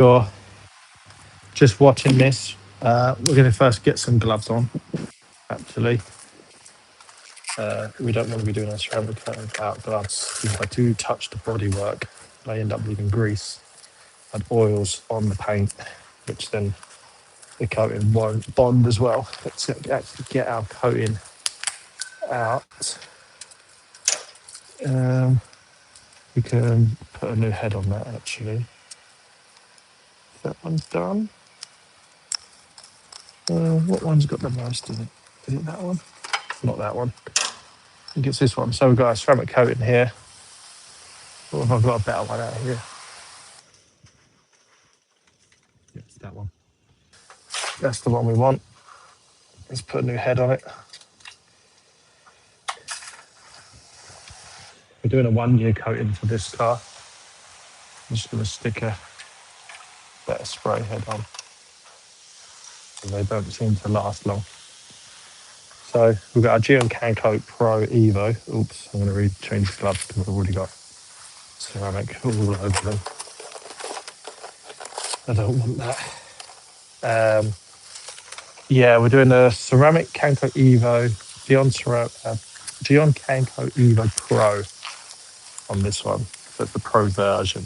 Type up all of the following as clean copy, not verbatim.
You're just watching this. We're going to first get some gloves on, actually. We don't want to be doing a ceramic coating without gloves. If I do touch the bodywork, I end up leaving grease and oils on the paint, which then the coating won't bond as well. Let's actually get our coating out. We can put a new head on that, actually. That one's done. What one's got the most in it? Is it that one? Not that one. I think it's this one. So we've got a ceramic coating here. Or have I got a better one out here? Yes, that one. That's the one we want. Let's put a new head on it. We're doing a 1-year coating for this car. I'm just going to stick a better spray head on. They don't seem to last long. So we've got our Geon Can Coat Pro Evo. Oops, I'm going to change the gloves because I've already got ceramic all over them. I don't want that. Yeah, we're doing a ceramic Canco Evo, Geon Canco Evo Pro on this one. So it's the Pro version.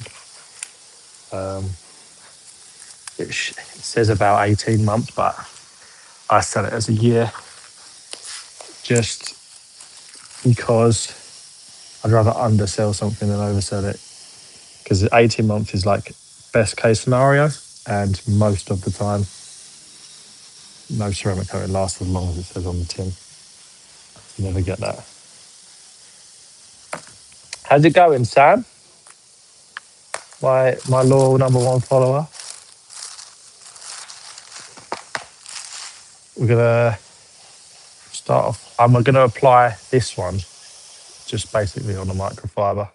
It says about 18 months, but I sell it as a year just because I'd rather undersell something than oversell it. Because 18 months is like best case scenario, and most of the time, no ceramic coating lasts as long as it says on the tin. You never get that. How's it going, Sam? My loyal #1 follower. We're gonna start off. I'm gonna apply this one just basically on the microfiber.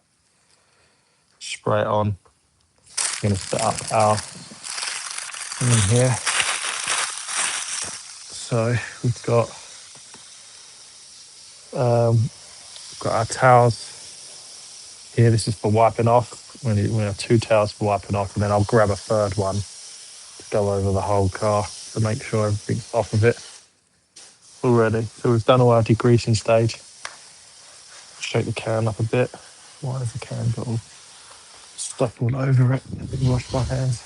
Spray it on. I'm gonna set up our thing here. So we've got our towels here. This is for wiping off. We have 2 towels for wiping off, and then I'll grab a third one to go over the whole car to make sure everything's off of it already. So we've done all our degreasing stage. Shake the can up a bit. Why has the can got all stuff all over it? Let me wash my hands.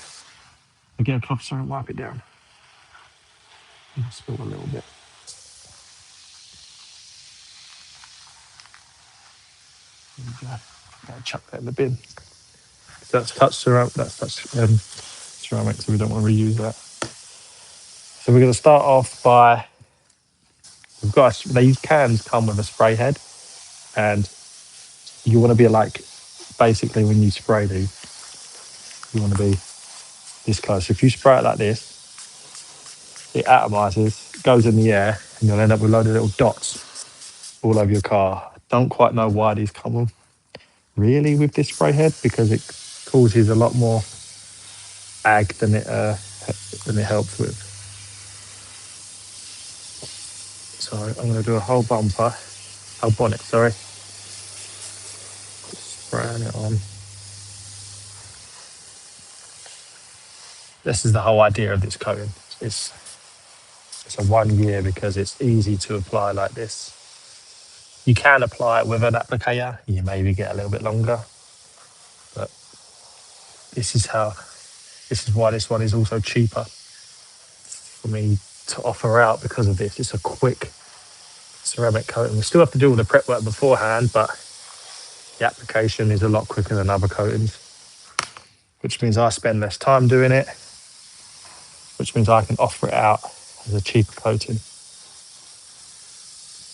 I get a cloth, sorry, and wipe it down. I spilled a little bit. There we go. I'll chuck that in the bin. So that's touch ceramic. That's touch ceramic, so we don't want to reuse that. So we're going to start off by these cans come with a spray head, and you want to be like basically when you spray these, you want to be this close. If you spray it like this, it atomizes, goes in the air, and you'll end up with a load of little dots all over your car. I don't quite know why these come with really with this spray head, because it causes a lot more ag than it helps with. So I'm going to do a whole bonnet, sorry. Spraying it on. This is the whole idea of this coating. It's a 1 year because it's easy to apply like this. You can apply it with an applicator. You maybe get a little bit longer, but this is why this one is also cheaper for me to offer out, because of this. It's a quick ceramic coating. We still have to do all the prep work beforehand, but the application is a lot quicker than other coatings, which means I spend less time doing it, which means I can offer it out as a cheaper coating.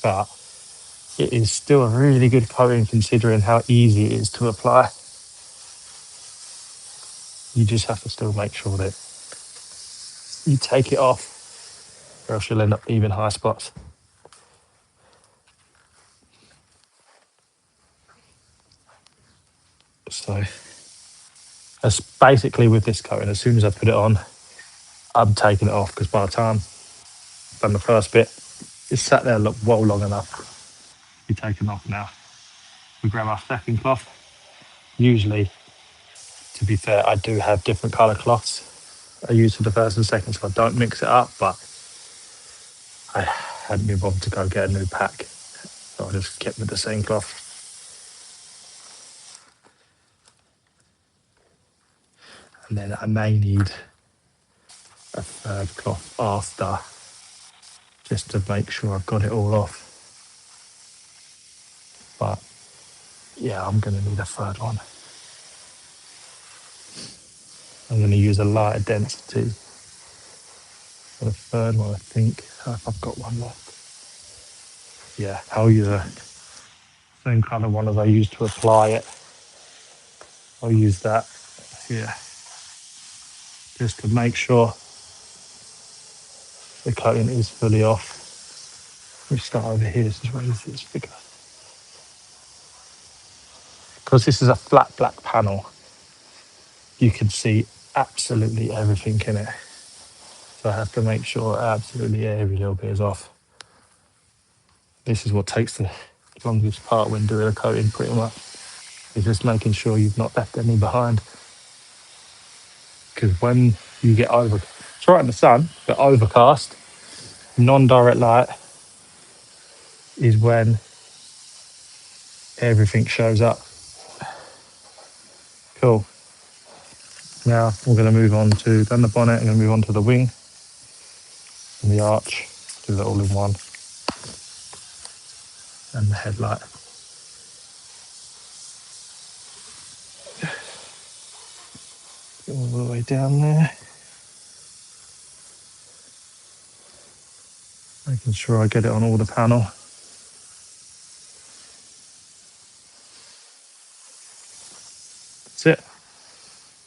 But it is still a really good coating considering how easy it is to apply. You just have to still make sure that you take it off, or else you'll end up leaving high spots. So that's basically with this coating. As soon as I put it on, I'm taking it off, because by the time I've done the first bit, it's sat there well long enough to be taken off now. We grab our second cloth. Usually To be fair, I do have different colour cloths I use for the first and second, so I don't mix it up, but I hadn't been bothered to go get a new pack, so I just kept with the same cloth. And then I may need a third cloth after, just to make sure I've got it all off. But yeah, I'm going to need a third one. I'm going to use a lighter density for the third one, I think. If I've got one left. Yeah, I'll use a same kind of one as I used to apply it. I'll use that. Yeah, just to make sure the coating is fully off. We start over here. This is where it's bigger. Because this is a flat black panel, you can see absolutely everything in it. So I have to make sure absolutely every little bit is off. This is what takes the longest part when doing a coating, pretty much. Is just making sure you've not left any behind. Because when you get over, it's right in the sun, but overcast, non-direct light is when everything shows up. Cool. Now we're going to move on to, done the bonnet, I'm going to move on to the wing and the arch, do that all in one, and the headlight. All the way down there. Making sure I get it on all the panel. That's it.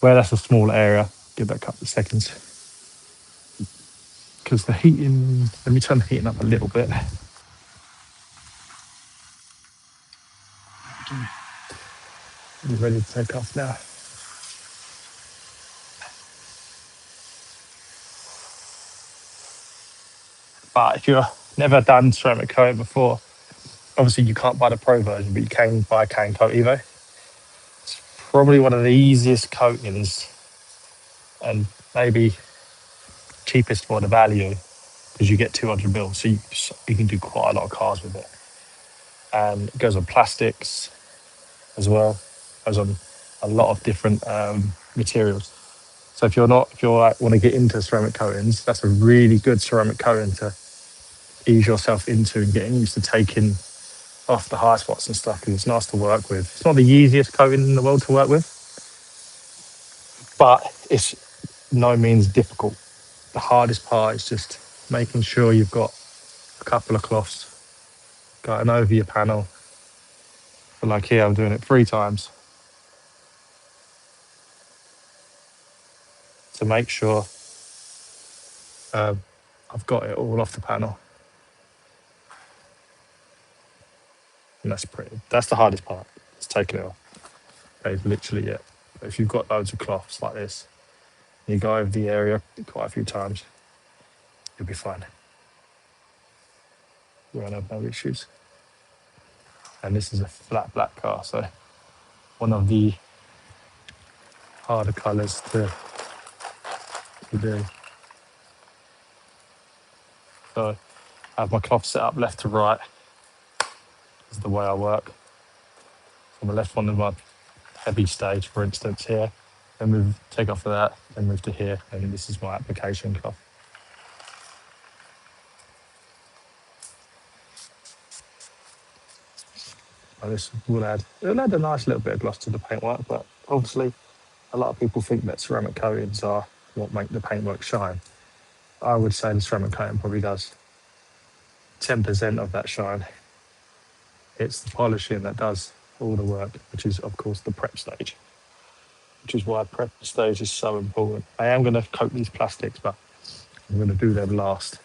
Where that's a small area, give that a couple of seconds. Because the heating, let me turn the heating up a little bit. I'm ready to take off now. But if you've never done ceramic coating before, obviously you can't buy the pro version, but you can buy Cane Coat Evo. It's probably one of the easiest coatings and maybe cheapest for the value because you get 200 mil, so you can do quite a lot of cars with it. And it goes on plastics as well. It goes on a lot of different materials. So if you're like, want to get into ceramic coatings, that's a really good ceramic coating to ease yourself into and getting used to taking off the high spots and stuff because it's nice to work with. It's not the easiest coating in the world to work with, but it's no means difficult. The hardest part is just making sure you've got a couple of cloths going over your panel. But like here, I'm doing it 3 times to make sure I've got it all off the panel. And that's the hardest part. It's taking it off. That is literally it. But if you've got loads of cloths like this, you go over the area quite a few times, you'll be fine. You won't have no issues. And this is a flat black car, so one of the harder colours to do. So I have my cloth set up left to right. This is the way I work. On the left one of my heavy stage, for instance, here. Then move, take off of that, then move to here, and this is my application cloth. So this it'll add a nice little bit of gloss to the paintwork, but obviously a lot of people think that ceramic coatings are what make the paintwork shine. I would say the ceramic coating probably does 10% of that shine. It's the polishing that does all the work, which is, of course, the prep stage, which is why prep stage is so important. I am going to coat these plastics, but I'm going to do them last.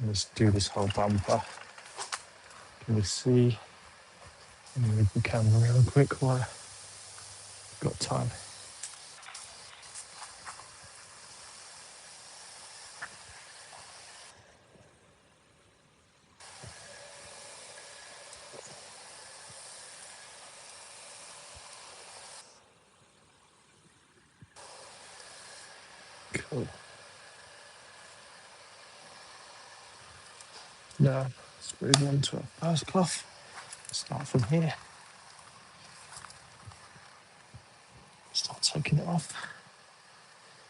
Let's do this whole bumper. Can we see? Let me move the camera real quick while I've got time. Cool. Now, let's move on to our first cloth. Start from here. Start taking it off.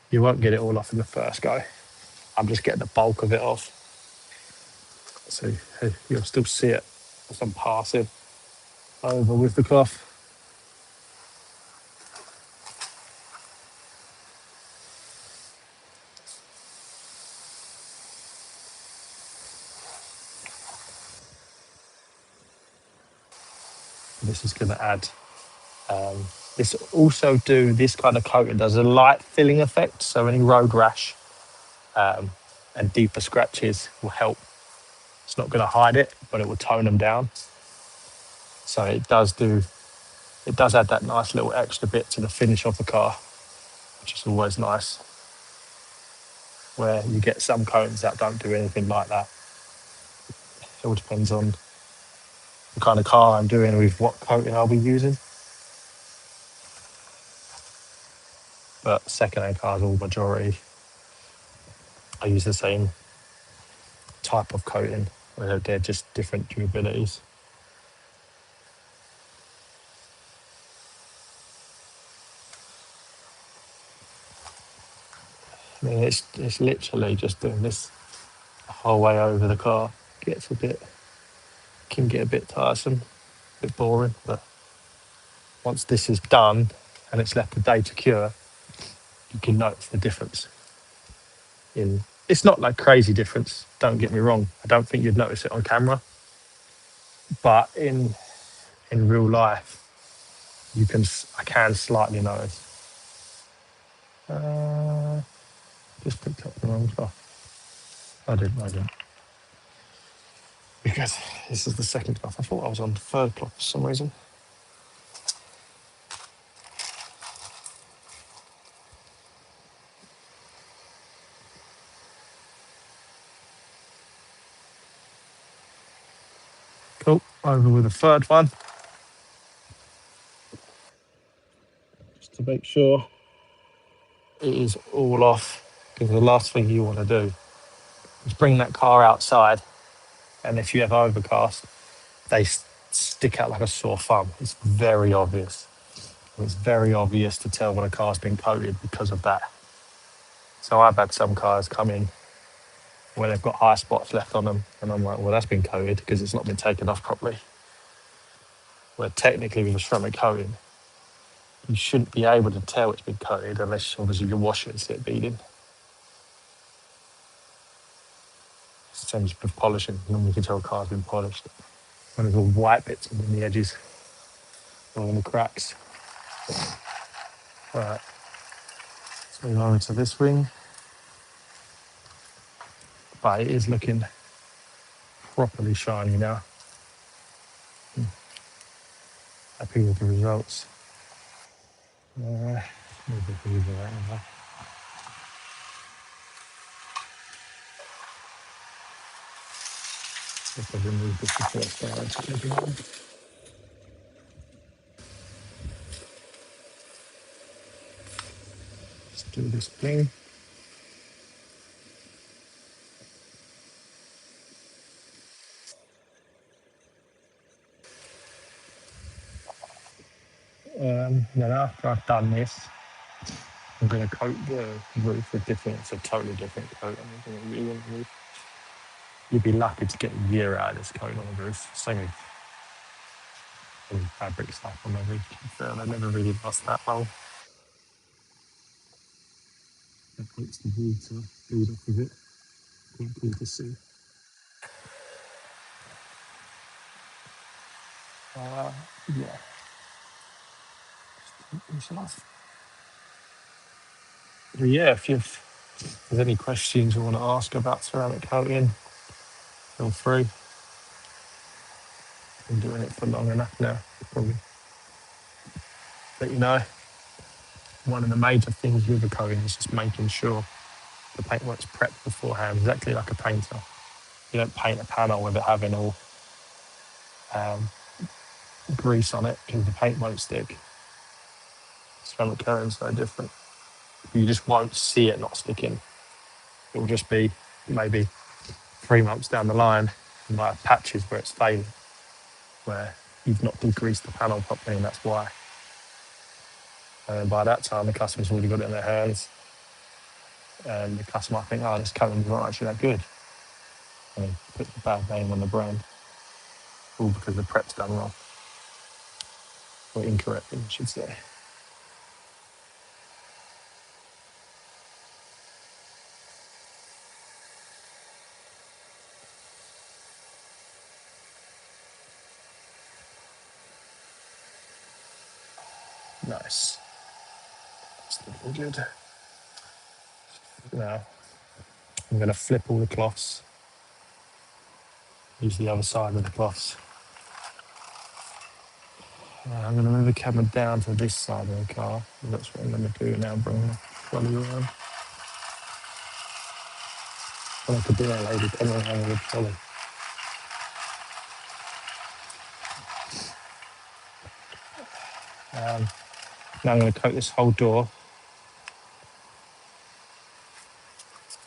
You won't get it all off in the first go. I'm just getting the bulk of it off. So you'll still see it as I'm passing over with the cloth. This is going to add. This also do this kind of coating does a light filling effect. So any road rash and deeper scratches will help. It's not going to hide it, but it will tone them down. So it does do. It does add that nice little extra bit to the finish of the car, which is always nice. Where you get some coatings that don't do anything like that. It all depends on the kind of car I'm doing with what coating I'll be using. But second-hand cars, all majority, I use the same type of coating, where they're just different durabilities. I mean, it's literally just doing this the whole way over the car. Can get a bit tiresome, a bit boring, but once this is done and it's left a day to cure, you can notice the difference. It's not like crazy difference. Don't get me wrong. I don't think you'd notice it on camera, but in real life, I can slightly notice. Just picked up the wrong cloth. I didn't. Because this is the second cloth. I thought I was on the third cloth for some reason. Cool. Over with the third one. Just to make sure it is all off. Because the last thing you want to do is bring that car outside, and if you have overcast, they stick out like a sore thumb. It's very obvious. It's very obvious to tell when a car's been coated because of that. So I've had some cars come in where they've got high spots left on them, and I'm like, well, that's been coated because it's not been taken off properly. Where technically with a ceramic coating, you shouldn't be able to tell it's been coated unless obviously you wash it and see it beading. Same as with polishing. Normally you can tell a car's been polished when there's all white bits on the edges or in the cracks. Right, so we're over to this wing. But it is looking properly shiny now. Happy with the results. Maybe leave it right now. If I remove this before I start everyone. Let's do this thing. Then after I've done this, I'm going to coat the roof with different, it's a totally different coat. You'd be lucky to get a year out of this coat on the roof. Same with any fabric stuff on the roof. They never really last that long. That takes the water feed off of it. Quite cool to see. Yeah. But yeah, if there's any questions you want to ask about ceramic coating, feel free. Been doing it for long enough now. Probably let you know. One of the major things with a coating is just making sure the paintwork's prepped beforehand, exactly like a painter. You don't paint a panel with it having all um, grease on it because the paint won't stick. Ceramic coating's so different. you just won't see it not sticking. It will just be maybe 3 months down the line, you might have patches where it's failing, where you've not degreased the panel properly, and that's why. And by that time, the customer's already got it in their hands, and the customer might think, oh, this coating's not actually that good. And put the bad name on the brand, all because the prep's done wrong, or incorrectly, I should say. Nice. That's looking good. Now, I'm going to flip all the cloths, use the other side of the cloths. I'm going to move the camera down to this side of the car. That's what I'm going to do now, bring the trolley around. Like a dinner lady coming around with a trolley. Now I'm going to coat this whole door.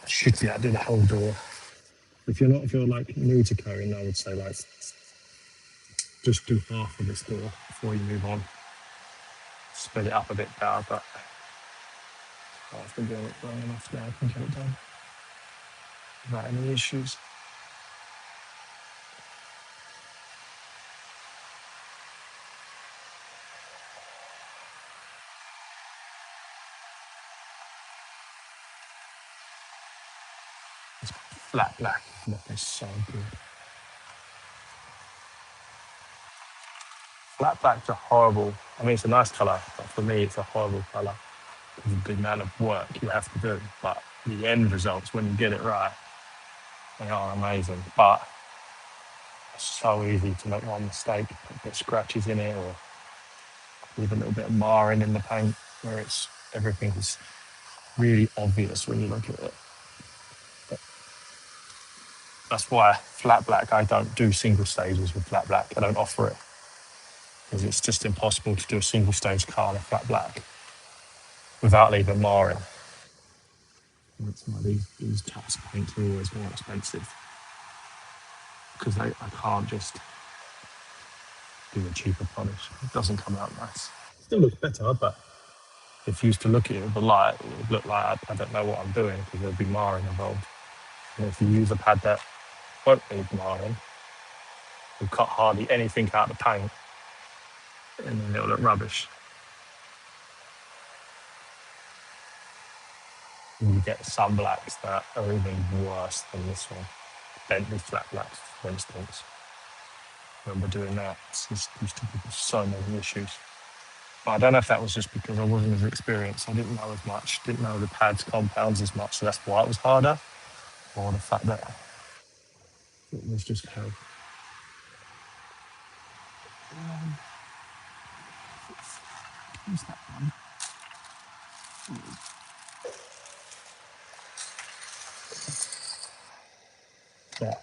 I should be able to do the whole door. If you're like new to coating, I would say like just do half of this door before you move on. Spread it up a bit better, but I've been doing it long enough now. I can get it done without any issues. It's flat black. Look, it's so good. Flat blacks are horrible. I mean, it's a nice colour, but for me, it's a horrible colour. The amount of work you have to do, but the end results when you get it right, they are amazing. But it's so easy to make one mistake, put a bit of scratches in it, or leave a little bit of marring in the paint, where it's everything's really obvious when you look at it. But that's why flat black, I don't do single stages with flat black. I don't offer it because it's just impossible to do a single stage car in flat black without leaving marring. That's why these taps paints are always more expensive, because I can't just do a cheaper polish. It doesn't come out nice. Still looks better, but if you used to look at it with the light, it would look like I don't know what I'm doing, because there'd be marring involved. And if you use a pad that won't need marring, you'll cut hardly anything out of the paint, and then it'll look rubbish. And you get some blacks that are even worse than this one. Bentley flat blacks, for instance. When we're doing that, it used to give us so many issues. But I don't know if that was just because I wasn't as experienced. I didn't know as much, didn't know the pads, compounds as much, so that's why it was harder. Or the fact that it was just how. What's that one?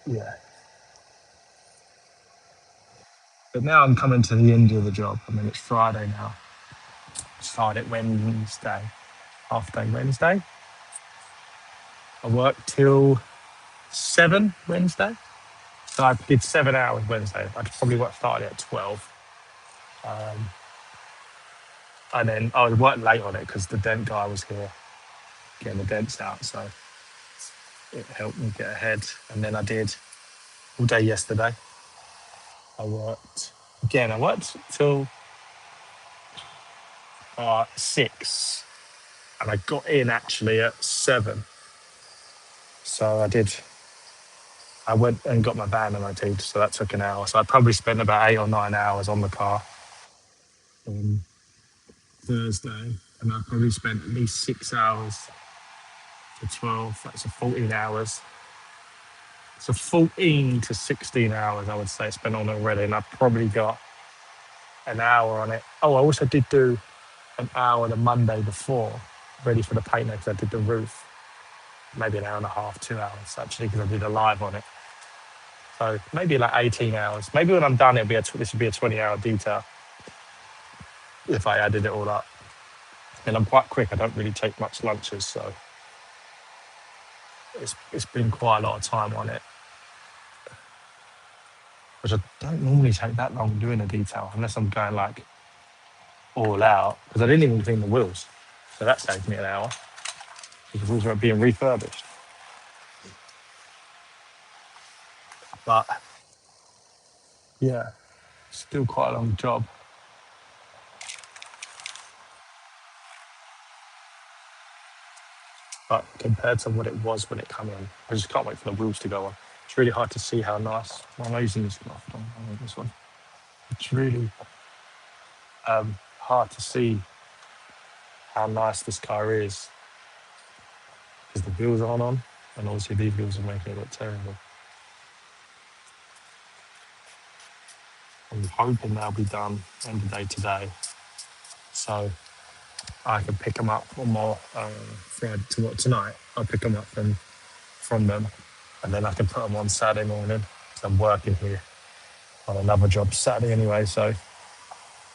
Yeah. But now I'm coming to the end of the job. I mean, it's Friday now. Started Wednesday, half day Wednesday. I worked till 7 Wednesday. So I did 7 hours Wednesday. I probably started at 12. And then I worked late on it because the dent guy was here getting the dents out. So it helped me get ahead. And then I did all day yesterday. I worked till 6. And I got in actually at 7. So I went and got my van and I did. So that took an hour. So I probably spent about 8 or 9 hours on the car on Thursday. And I probably spent at least 6 hours to 12. That's a 14 hours. So 14 to 16 hours, I would say, spent on it already. And I probably got an hour on it. Oh, I also did do an hour the Monday before, ready for the paint because I did the roof. Maybe an hour and a half, 2 hours, actually, because I did a live on it. So maybe like 18 hours. Maybe when I'm done, this would be a 20-hour detail if I added it all up. And I'm quite quick. I don't really take much lunches, so it's been quite a lot of time on it, which I don't normally take that long doing a detail unless I'm going like all out. Because I didn't even clean the wheels, so that saved me an hour. The wheels are being refurbished, but yeah, still quite a long job. But compared to what it was when it came in, I just can't wait for the wheels to go on. It's really hard to see how nice. Well, I'm using this cloth. I want this one. It's really hard to see how nice this car is because the wheels aren't on, and obviously these wheels are making it look terrible. I'm hoping they'll be done end of day today, so I can pick them up on my Friday tonight. I'll pick them up from them, and then I can put them on Saturday morning. I'm working here on another job Saturday anyway, so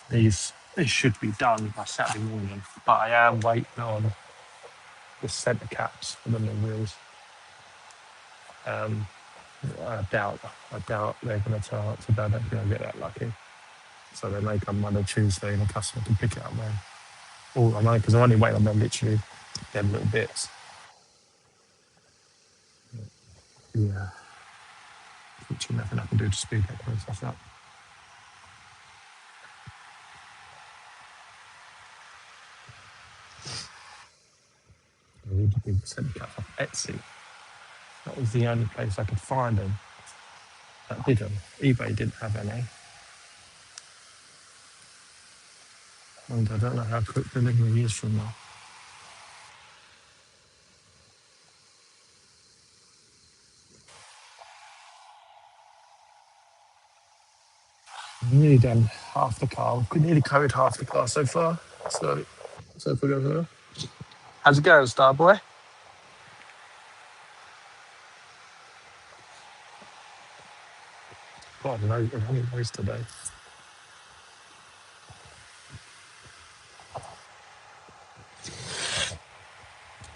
these should be done by Saturday morning. But I am waiting on the centre caps for the new wheels. Um, I doubt they're going to turn up today. I don't think I'll get that lucky. So they may come Monday, Tuesday, and the customer can pick it up then. All I'm because I'm only waiting on them literally them little bits. Yeah, literally nothing I can do to speed that process up. I need to be centre caps off Etsy. That was the only place I could find them. That didn't. eBay didn't have any. And I don't know how quick delivery is from now. I've nearly done half the car. We've nearly covered half the car so far. So if we go there. How's it going, Starboy? God, no, I'm running race today.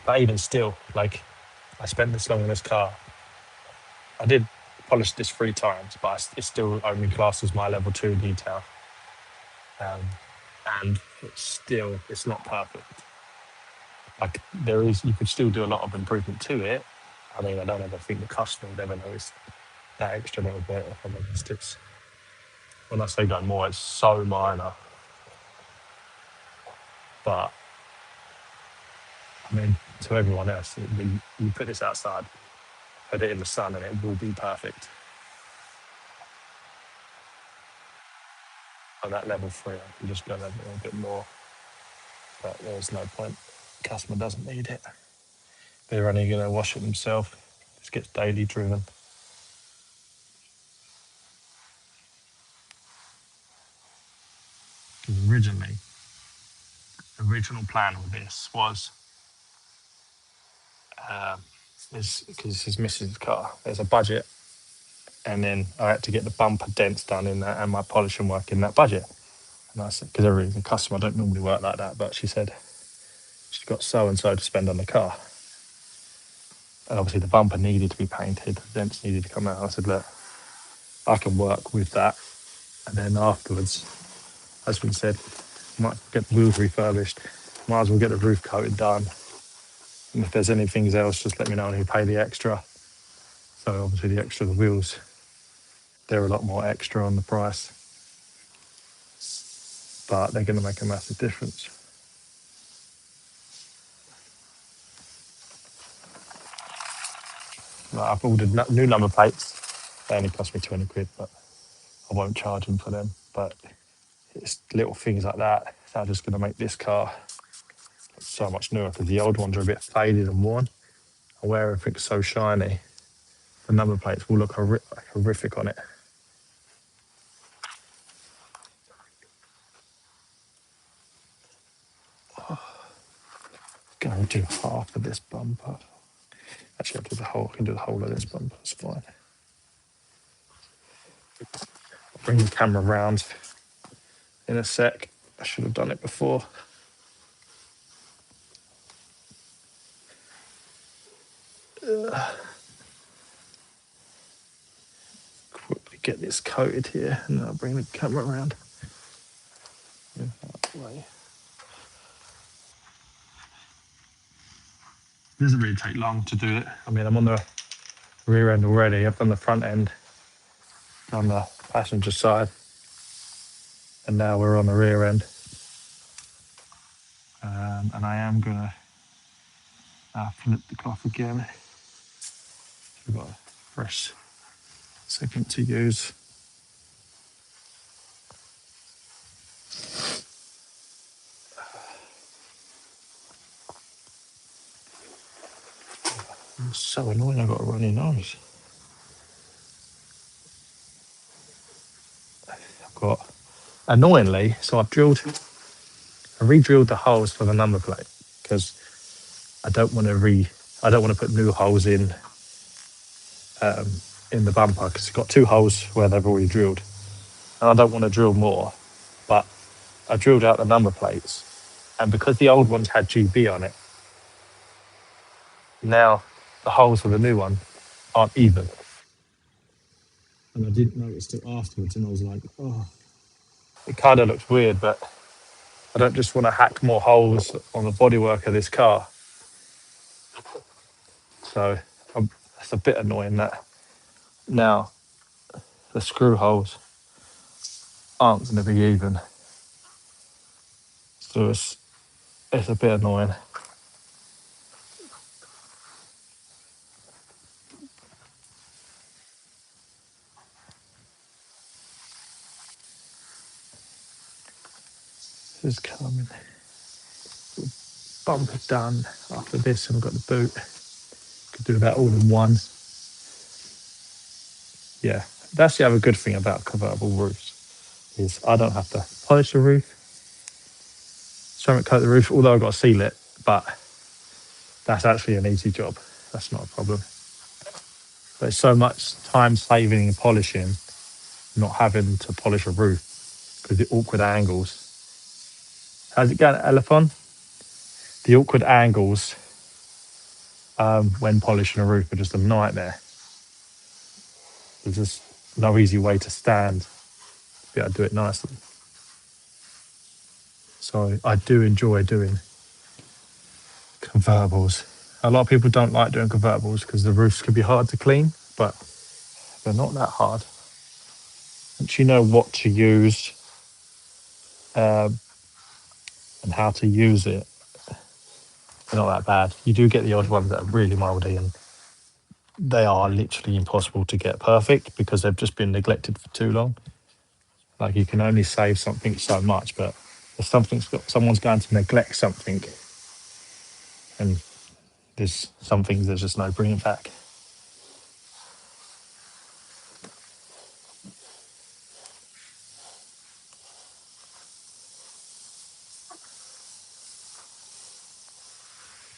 But even still, like, I spent this long in this car. I did polish this 3 times, but it's still only classed as my level 2 detail. Um, and it's not perfect. Like, you could still do a lot of improvement to it. I mean, I don't ever think the customer would ever notice that extra little bit. If I'm honest, when I say go more, it's so minor. But I mean, to everyone else, you put this outside, put it in the sun, and it will be perfect. On that level 3, I can just go a little bit more, but there's no point. The customer doesn't need it. They're only going to wash it themselves. This gets daily driven. 'Cause originally, the original plan with this was, is because it's his missus' car. There's a budget, and then I had to get the bumper dents done in that and my polishing work in that budget. And I said, because every customer, I don't normally work like that, but she said she's got so and so to spend on the car. And obviously the bumper needed to be painted, the dents needed to come out. I said, look, I can work with that. And then afterwards, as we said, might get the wheels refurbished, might as well get the roof coated done. And if there's anything else, just let me know and he'll pay the extra. So obviously the extra, the wheels, they're a lot more extra on the price, but they're going to make a massive difference. Like, I've ordered new number plates. They only cost me 20 quid, but I won't charge them for them. But it's little things like that that are just going to make this car so much newer, because the old ones are a bit faded and worn. And where everything's so shiny, the number plates will look horrific on it. Go do half of this bumper. Actually, I'll do the whole. I can do the whole of this bumper. It's fine. Bring the camera round in a sec. I should have done it before. Quickly get this coated here, and then I'll bring the camera around. That way. It doesn't really take long to do it. I mean, I'm on the rear end already. I've done the front end, done the passenger side, and now we're on the rear end. And I am gonna flip the cloth again. We've got a fresh second to use. It's so annoying. I've got a runny nose. I've got annoyingly. So I re-drilled the holes for the number plate because I don't want to put new holes in the bumper because it's got 2 holes where they've already drilled, and I don't want to drill more. But I drilled out the number plates, and because the old ones had GB on it, now the holes for the new one aren't even. And I didn't notice it afterwards, and I was like, oh, it kind of looks weird, but I don't just want to hack more holes on the bodywork of this car. So it's a bit annoying that now the screw holes aren't going to be even. So it's a bit annoying. This is coming. Bumper done. After this, and we've got the boot. Could do that all in one. Yeah, that's the other good thing about convertible roofs is I don't have to polish the roof, ceramic coat the roof, although I've got to seal it, but that's actually an easy job. That's not a problem. But it's so much time saving and polishing, not having to polish a roof because the awkward angles. How's it going, Elephant? The awkward angles when polishing a roof are just a nightmare. There's just no easy way to stand to be able to do it nicely. So I do enjoy doing convertibles. A lot of people don't like doing convertibles because the roofs can be hard to clean, but they're not that hard. Once you know what to use and how to use it, they're not that bad. You do get the odd ones that are really mouldy, and they are literally impossible to get perfect because they've just been neglected for too long. Like you can only save something so much, but if someone's going to neglect something, and there's some things there's just no bringing back.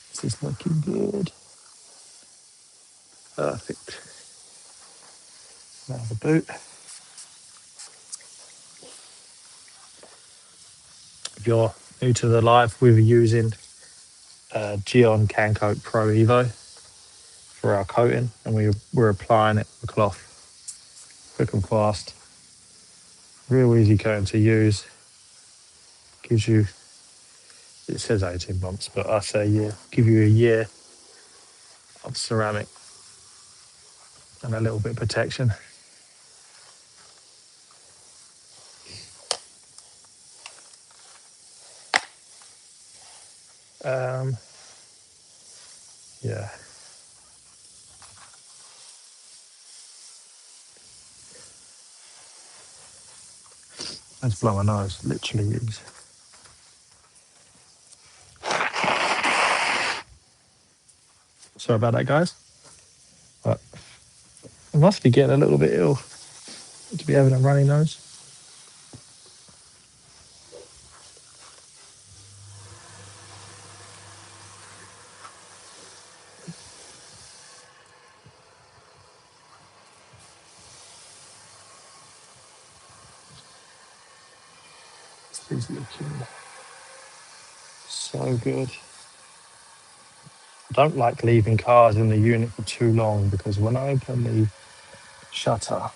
This is looking good. Perfect. Now the boot. If you're new to the live, we were using Geon Can Coat Pro Evo for our coating, and we were applying it with cloth, quick and fast. Real easy coating to use. Gives you, it says 18 months, but I say yeah, give you a year of ceramic and a little bit of protection. Yeah. I just blow my nose, literally use. Sorry about that, guys. But I must be getting a little bit ill to be having a runny nose. This is looking so good. don't like leaving cars in the unit for too long because when I open the shutter,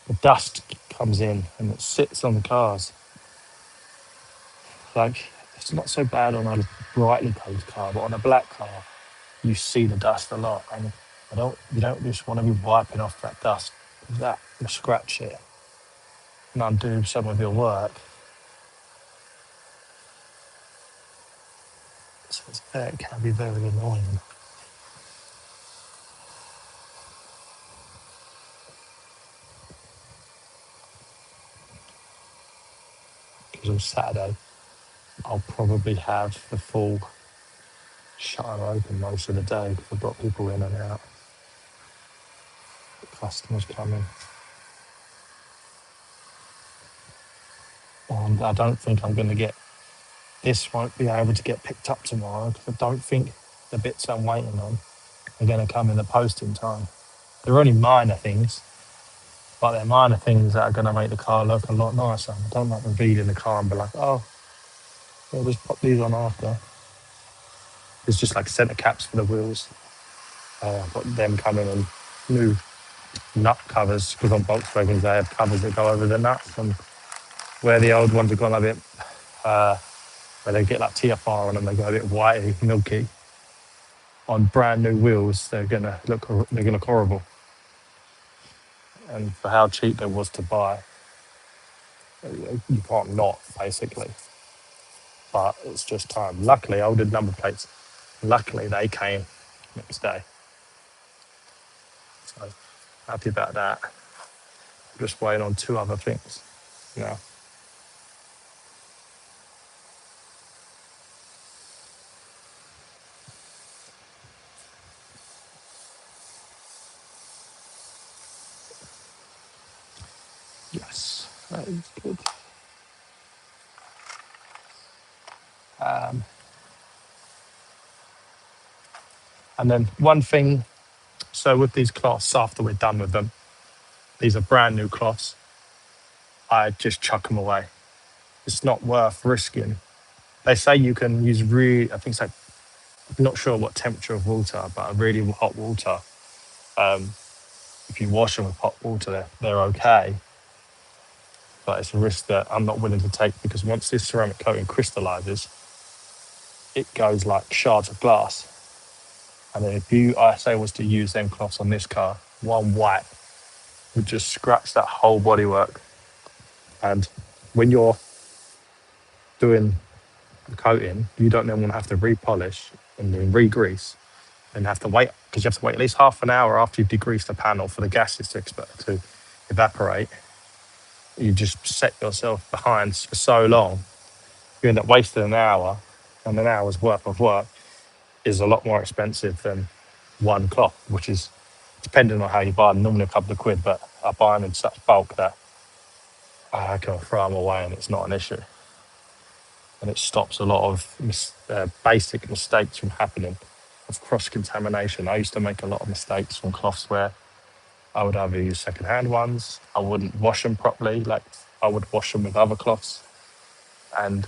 the dust comes in and it sits on the cars. Like, it's not so bad on a brightly coloured car, but on a black car, you see the dust a lot, and you don't just want to be wiping off that dust. That will scratch it and undo some of your work. So it can be very annoying. Because on Saturday, I'll probably have the full shutter open most of the day because I've got people in and out, customers coming. And I don't think I'm going to get, this won't be able to get picked up tomorrow because I don't think the bits I'm waiting on are going to come in the post in time. They're only minor things, but they're minor things that are going to make the car look a lot nicer. I don't like revealing the car and be like, oh, we'll just pop these on after. It's just like centre caps for the wheels. I've got them coming and new nut covers because on Volkswagens they have covers that go over the nuts, and where the old ones have gone a bit, where they get like TFR on them, they go a bit whitey, milky. On brand new wheels, they're gonna look horrible. And for how cheap they was to buy, you can't not basically. But it's just time. Luckily, I ordered number plates. Luckily, they came next day. So happy about that. Just waiting on two other things. Yeah. Yes, that is good. Um, and then one thing, so with these cloths, after we're done with them, these are brand new cloths. I just chuck them away. It's not worth risking. They say you can use I think it's like, I'm not sure what temperature of water, but really hot water. Um, if you wash them with hot water, they're okay. But it's a risk that I'm not willing to take because once this ceramic coating crystallizes, it goes like shards of glass. And then if I say was to use them cloths on this car, one wipe would just scratch that whole bodywork. And when you're doing the coating, you don't then want to have to repolish and then re-grease and have to wait because you have to wait at least half an hour after you've degreased the panel for the gases to evaporate. You just set yourself behind for so long, you end up wasting an hour, and an hour's worth of work is a lot more expensive than one cloth, which is depending on how you buy them, normally a couple of quid, but I buy them in such bulk that I can throw them away and it's not an issue. And it stops a lot of basic mistakes from happening of cross-contamination. I used to make a lot of mistakes on cloths where I would either use second-hand ones, I wouldn't wash them properly, like I would wash them with other cloths, and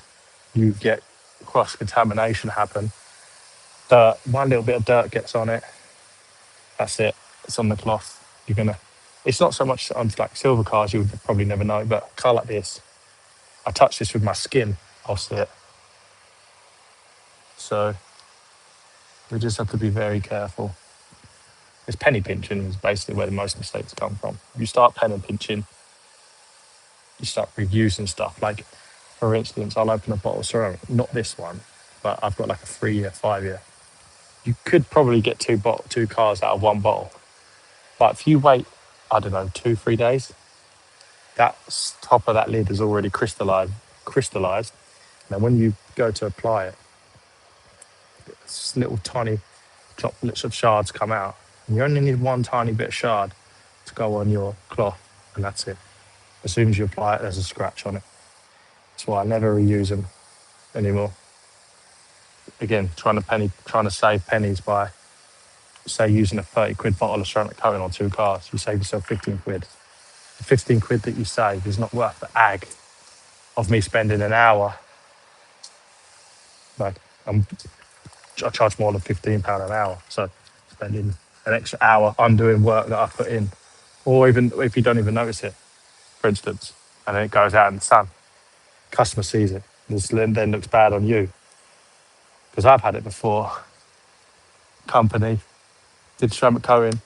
you get cross-contamination happen. One little bit of dirt gets on it, that's it, it's on the cloth. It's not so much on like silver cars, you would probably never know, but a car like this, I touch this with my skin, I'll see it. So we just have to be very careful. This penny pinching is basically where the most mistakes come from. You start penny pinching, you start reusing stuff. Like, for instance, I'll open a bottle of ceramic, not this one, but I've got like a 3-year, 5-year. You could probably get two cars out of one bottle. But if you wait, I don't know, 2-3 days, that top of that lid is already crystallized. And when you go to apply it, little tiny droplets of shards come out. And you only need one tiny bit of shard to go on your cloth, and that's it. As soon as you apply it, there's a scratch on it. That's why I never reuse them anymore. Again, trying to save pennies by, say, using a 30 quid bottle of ceramic coating on 2 cars. You save yourself 15 quid. The 15 quid that you save is not worth the ag of me spending an hour. Like, I charge more than £15 an hour. So spending an extra hour undoing work that I put in, or even if you don't even notice it, for instance, and then it goes out in the sun, customer sees it, this then looks bad on you. Because I've had it before. Company did ceramic coating.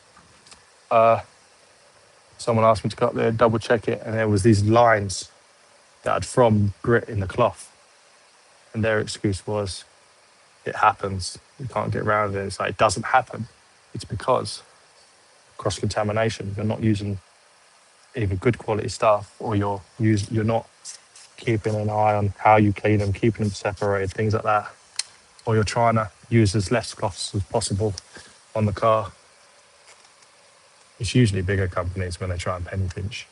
Someone asked me to go up there and double check it, and there was these lines that had from grit in the cloth, and their excuse was, "It happens. You can't get around it." It's like it doesn't happen. It's because cross contamination. You're not using either good quality stuff, or you're not keeping an eye on how you clean them, keeping them separated, things like that, or you're trying to use as less cloths as possible on the car. It's usually bigger companies when they try and penny pinch.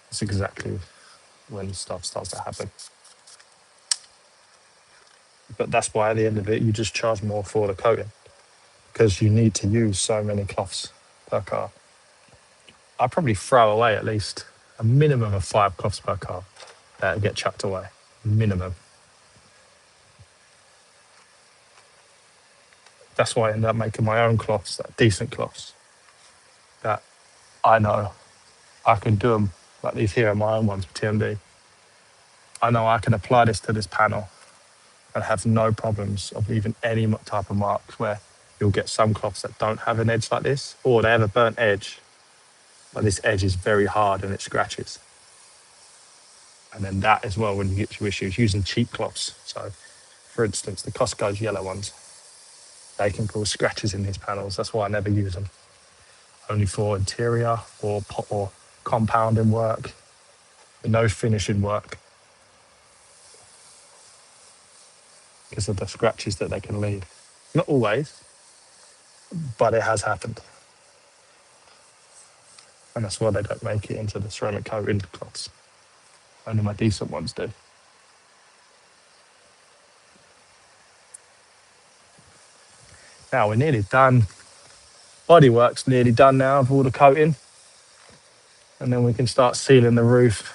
It's exactly when stuff starts to happen. But that's why at the end of it, you just charge more for the coating because you need to use so many cloths per car. I probably throw away at least a minimum of 5 cloths per car that get chucked away. Minimum. That's why I end up making my own cloths, that decent cloths, that I know I can do them, like these here are my own ones with TMD. I know I can apply this to this panel and have no problems of leaving any type of marks, where you'll get some cloths that don't have an edge like this, or they have a burnt edge, but this edge is very hard and it scratches. And then that as well, when you get to issues using cheap cloths. So, for instance, the Costco's yellow ones, they can cause scratches in these panels. That's why I never use them. Only for interior or compounding work, but no finishing work because of the scratches that they can leave. Not always, but it has happened. And that's why they don't make it into the ceramic coating cloths. Only my decent ones do. Now we're nearly done. Bodywork's nearly done now of all the coating. And then we can start sealing the roof.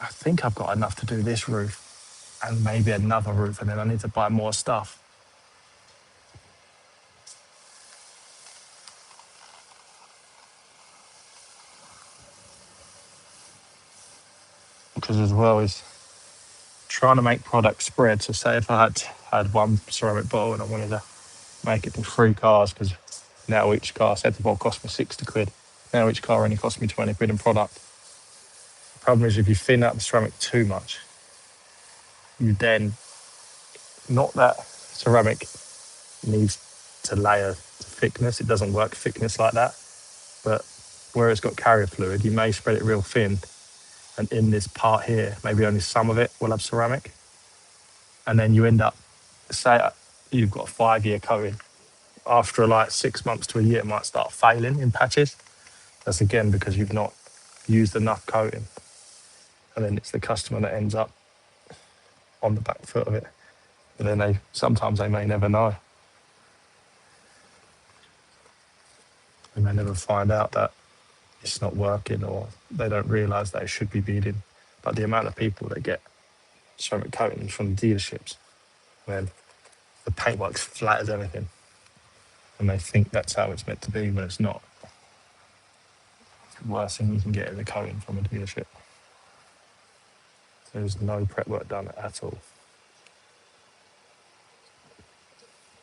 I think I've got enough to do this roof and maybe another roof, and then I need to buy more stuff. Because as well is trying to make product spread. So say if I had one ceramic bottle and I wanted to make it to 3 cars, because now each car set the bottle cost me 60 quid. Now each car only costs me 20 quid in product. The problem is if you thin out the ceramic too much, you then, not that ceramic needs to layer to thickness, it doesn't work thickness like that, but where it's got carrier fluid, you may spread it real thin, and in this part here, maybe only some of it will have ceramic, and then you end up, say you've got a 5-year coating, after like 6 months to a year, it might start failing in patches. That's again because you've not used enough coating, and then it's the customer that ends up on the back foot of it. But then sometimes they may never know. They may never find out that it's not working, or they don't realise that it should be beading. But the amount of people that get ceramic coatings from the dealerships, when the paintwork's flat as anything, and they think that's how it's meant to be when it's not. The worst thing you can get is a coating from a dealership. There's no prep work done at all.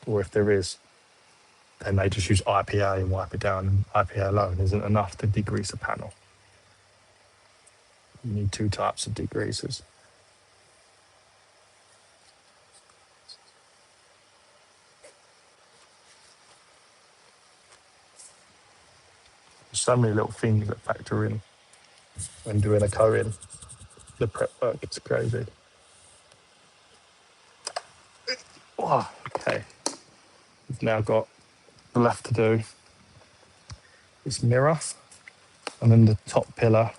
Or if there is, they may just use IPA and wipe it down, and IPA alone isn't enough to degrease a panel. You need 2 types of degreasers. There's so many little things that factor in when doing a coating. The prep work gets crazy. Oh, okay. We've now got left to do this mirror, and then the top pillar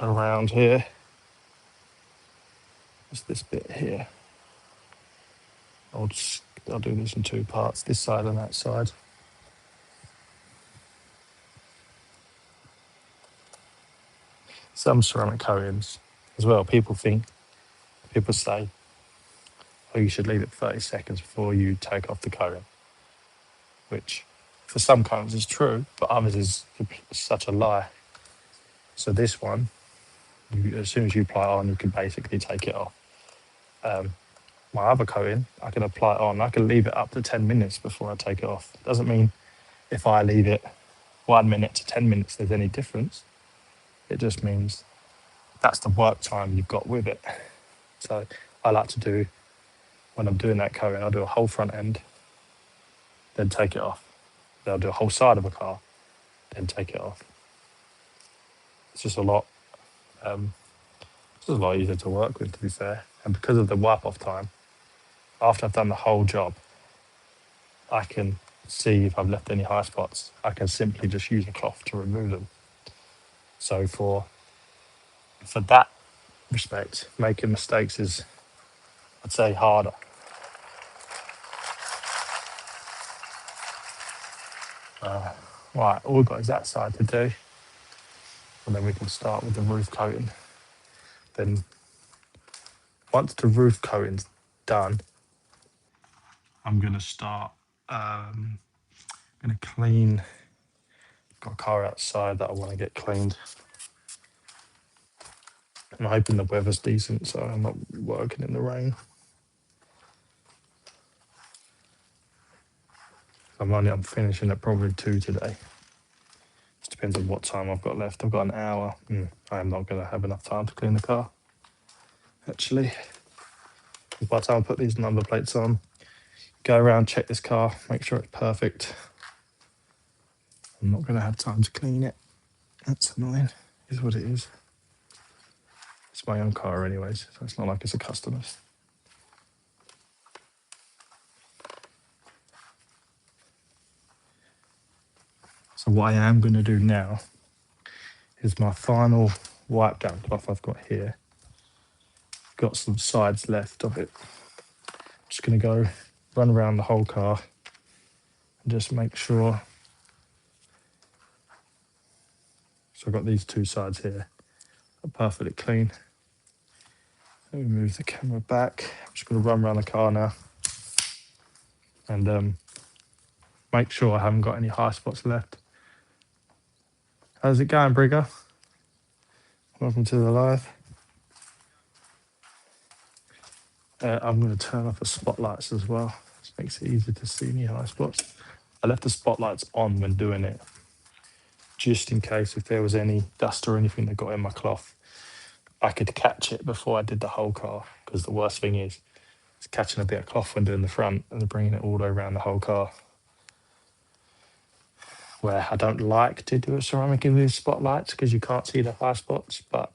around here. Just this bit here. I'll do this in 2 parts, this side and that side. Some ceramic coatings as well, people think people say, oh, you should leave it 30 seconds before you take off the coating, which for some coatings is true, but others is such a lie. So this one, as soon as you apply it on, you can basically take it off. My other coating, I can apply it on. I can leave it up to 10 minutes before I take it off. Doesn't mean if I leave it 1 minute to 10 minutes, there's any difference. It just means that's the work time you've got with it. So I like to do, when I'm doing that coating, I'll do a whole front end, then take it off. Then I'll do a whole side of a car, then take it off. It's just a lot, it's just a lot easier to work with, to be fair. And because of the wipe off time, after I've done the whole job, I can see if I've left any high spots. I can simply just use a cloth to remove them. So for that respect, making mistakes is, I'd say, harder. Right, all we've got is that side to do, and then we can start with the roof coating. Then once the roof coating's done, I'm going to start, going to clean. Got a car outside that I want to get cleaned. I'm hoping the weather's decent, so I'm not working in the rain. I'm finishing at probably 2 today. Just depends on what time I've got left. I've got an hour. I am not going to have enough time to clean the car, actually. By the time I put these number plates on, go around, check this car, make sure it's perfect. I'm not going to have time to clean it. That's annoying. Is what it is. It's my own car anyways, so it's not like it's a customer's. So what I am going to do now is my final wipe down cloth I've got here. Got some sides left of it. Just going to go run around the whole car and just make sure. So I've got these two sides here are perfectly clean. Let me move the camera back. I'm just going to run around the car now and make sure I haven't got any high spots left. How's it going, Brigger? Welcome to the live. I'm going to turn off the spotlights as well. This makes it easier to see any high spots. I left the spotlights on when doing it, just in case if there was any dust or anything that got in my cloth, I could catch it before I did the whole car. Because the worst thing is catching a bit of cloth when doing the front and then bringing it all the way around the whole car. Where I don't like to do a ceramic with spotlights because you can't see the high spots, but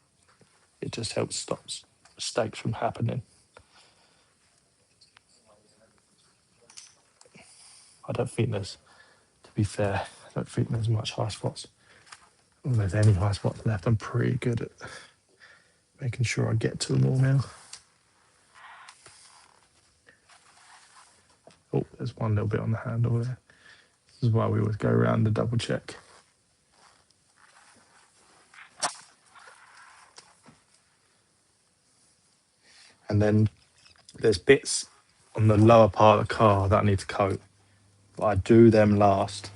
it just helps stop mistakes from happening. I don't think there's, to be fair, I don't think there's much high spots. If there's any high spots left, I'm pretty good at making sure I get to them all now. Oh, there's one little bit on the handle there. This is why we always go around to double check. And then there's bits on the lower part of the car that I need to coat. But I do them last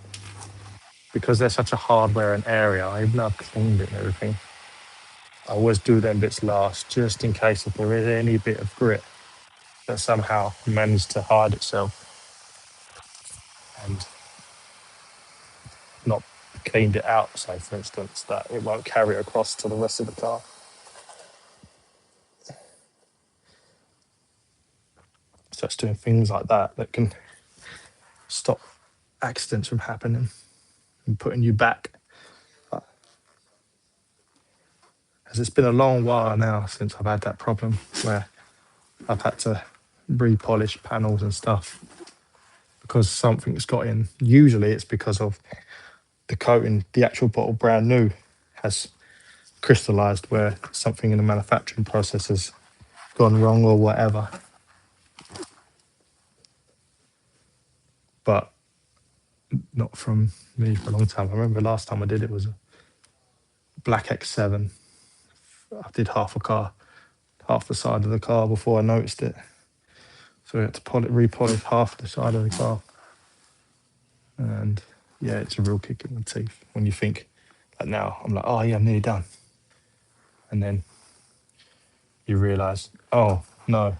because they're such a hard wearing area. Even though I've cleaned it and everything, I always do them bits last, just in case if there is any bit of grit that somehow managed to hide itself and not cleaned it out, say for instance, that it won't carry across to the rest of the car. So it's doing things like that that can stop accidents from happening and putting you back. As it's been a long while now since I've had that problem where I've had to repolish panels and stuff because something's got in. Usually it's because of the coating, the actual bottle brand new has crystallized where something in the manufacturing process has gone wrong or whatever. But not from me for a long time. I remember last time I did it was a black X7. I did half a car. half the side of the car before I noticed it. So I had to repolish half the side of the car. And yeah, it's a real kick in the teeth when you think, like now, I'm like, oh yeah, I'm nearly done. And then you realise, oh no,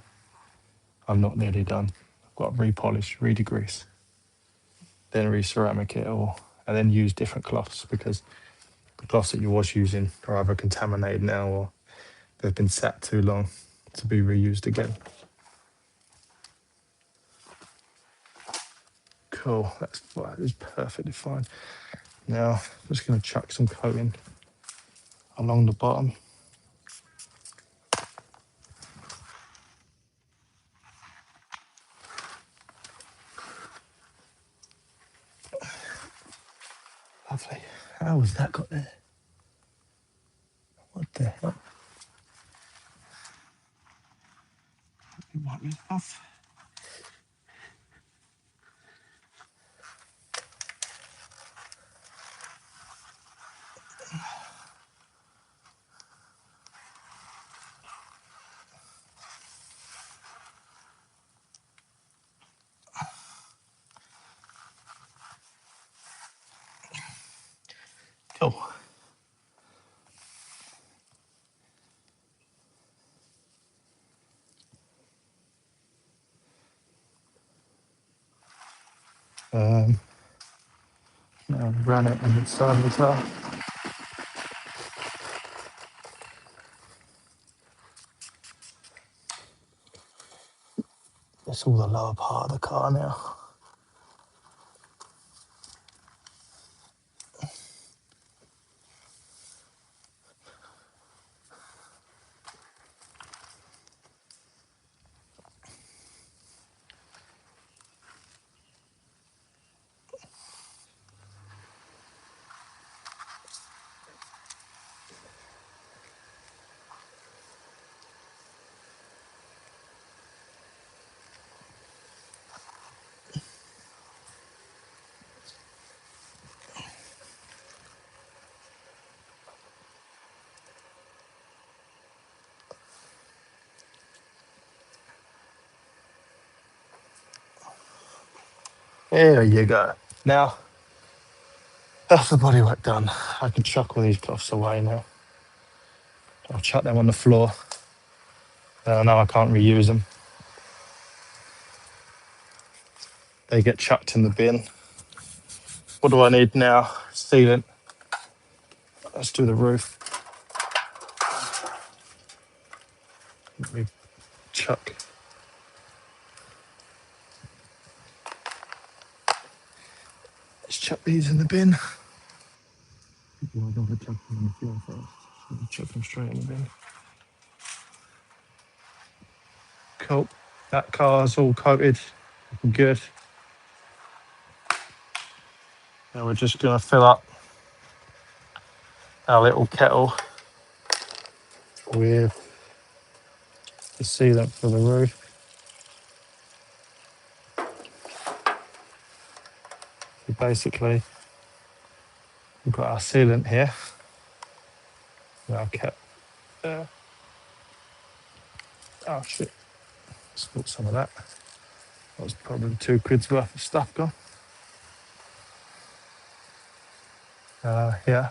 I'm not nearly done. I've got to repolish, re-degrease, then re-ceramic it all, and then use different cloths because the cloths that you was using are either contaminated now or they've been sat too long to be reused again. Cool, that is perfectly fine. Now, I'm just going to chuck some coating along the bottom. Lovely. How has that got there? What the hell? Wipe this off. Cool. Now run it on the side of the car. That's all the lower part of the car now. There you go. Now, that's the bodywork done. I can chuck all these cloths away now. I'll chuck them on the floor. I know I can't reuse them. They get chucked in the bin. What do I need now? Sealant. Let's do the roof. Let me chuck. Let's chuck these in the bin. Well, I don't want to chuck them in the floor first. Let me chuck them straight in the bin. Cool. That car's all coated. Looking good. Now we're just going to fill up our little kettle with the sealant for the roof. So basically, we've got our sealant here. And our kettle there. Oh shit, spilled some of that. That was probably £2 worth of stuff gone. Yeah.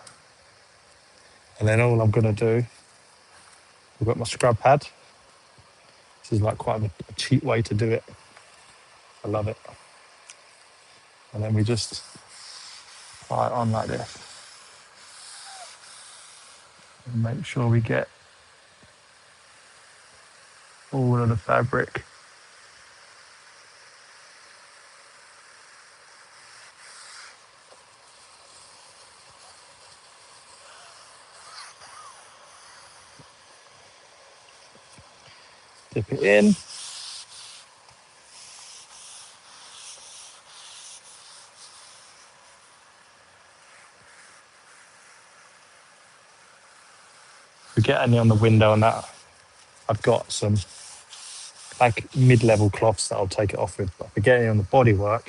And then all I'm going to do, I've got my scrub pad. This is like quite a cheap way to do it. I love it. And then we just apply it on like this. And make sure we get all of the fabric. Dip it in. If we get any on the window and that, I've got some like mid-level cloths that I'll take it off with. But if we get any on the bodywork,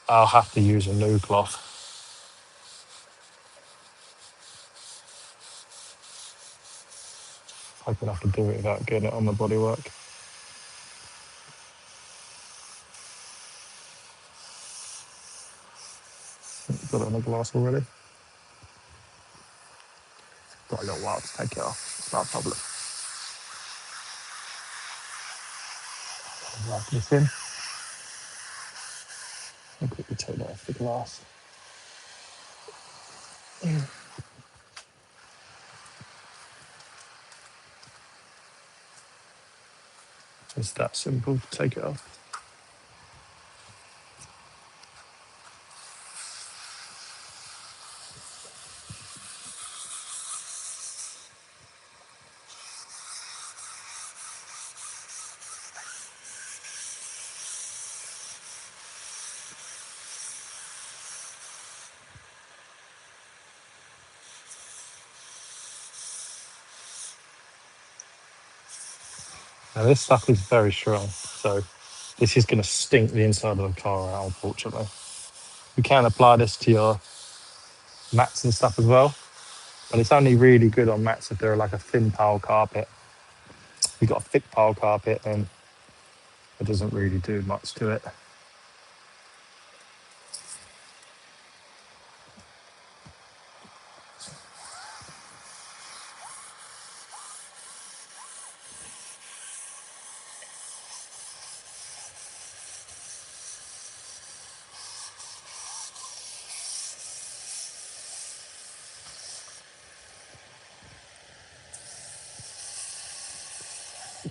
I'll have to use a new cloth. hoping I can do it without getting it on the bodywork. Got it on the glass already. Got a little while to take it off. It's not a problem. Wipe this in. I'll quickly take that off the glass. It's that simple to take it off. Now this stuff is very strong, so this is going to stink the inside of the car out, unfortunately. You can apply this to your mats and stuff as well, but it's only really good on mats if they're like a thin pile carpet. If you've got a thick pile carpet, then it doesn't really do much to it.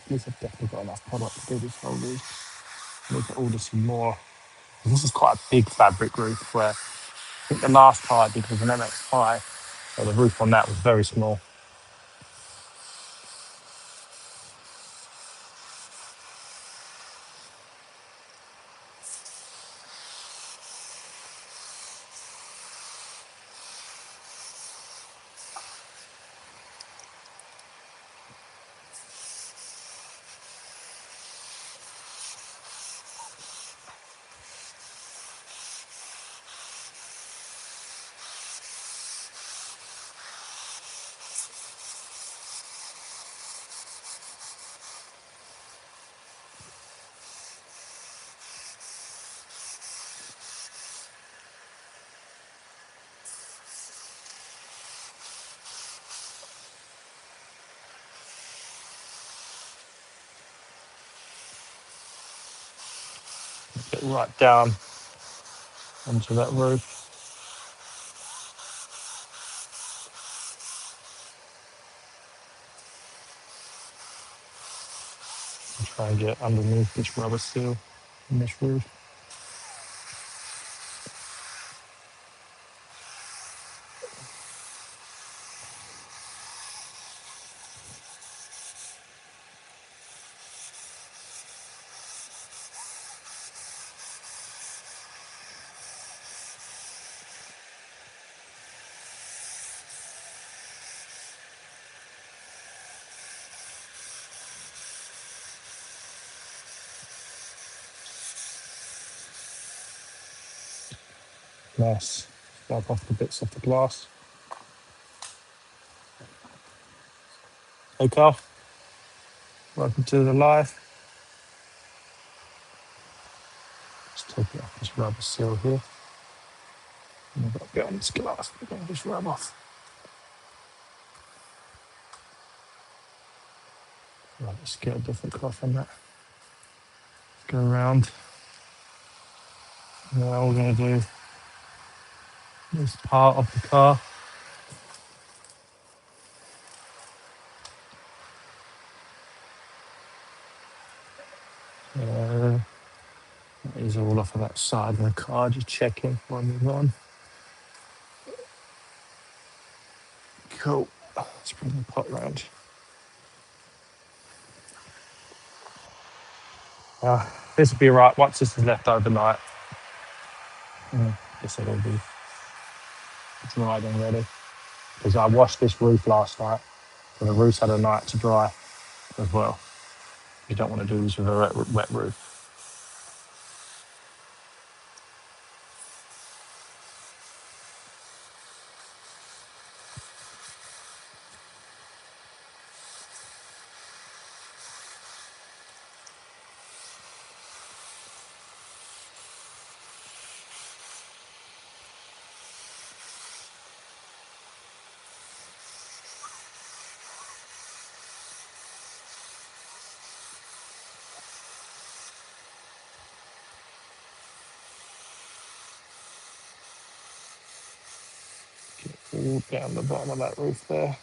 These have definitely got enough product to do this whole roof. I need to order some more. This is quite a big fabric roof where I think the last car I did was an MX-5, so the roof on that was very small. Get right down onto that roof. And try and get underneath this rubber seal in this roof. Nice. Wipe off the bits off the glass. Hey Carl, welcome to the live. Let's take it off this rubber seal here. And I've got to get on this glass to get this rub off. Right, let's get a different cloth on that. Go around. Now we're going to do this part of the car. That is all off of that side of the car, just checking before I move on. Cool. Let's bring the pot round. This will be right once this is left overnight. This will all be dried and ready. Because I washed this roof last night, so the roof's had a night to dry as well. You don't want to do this with a wet roof. all down the bottom of that roof there.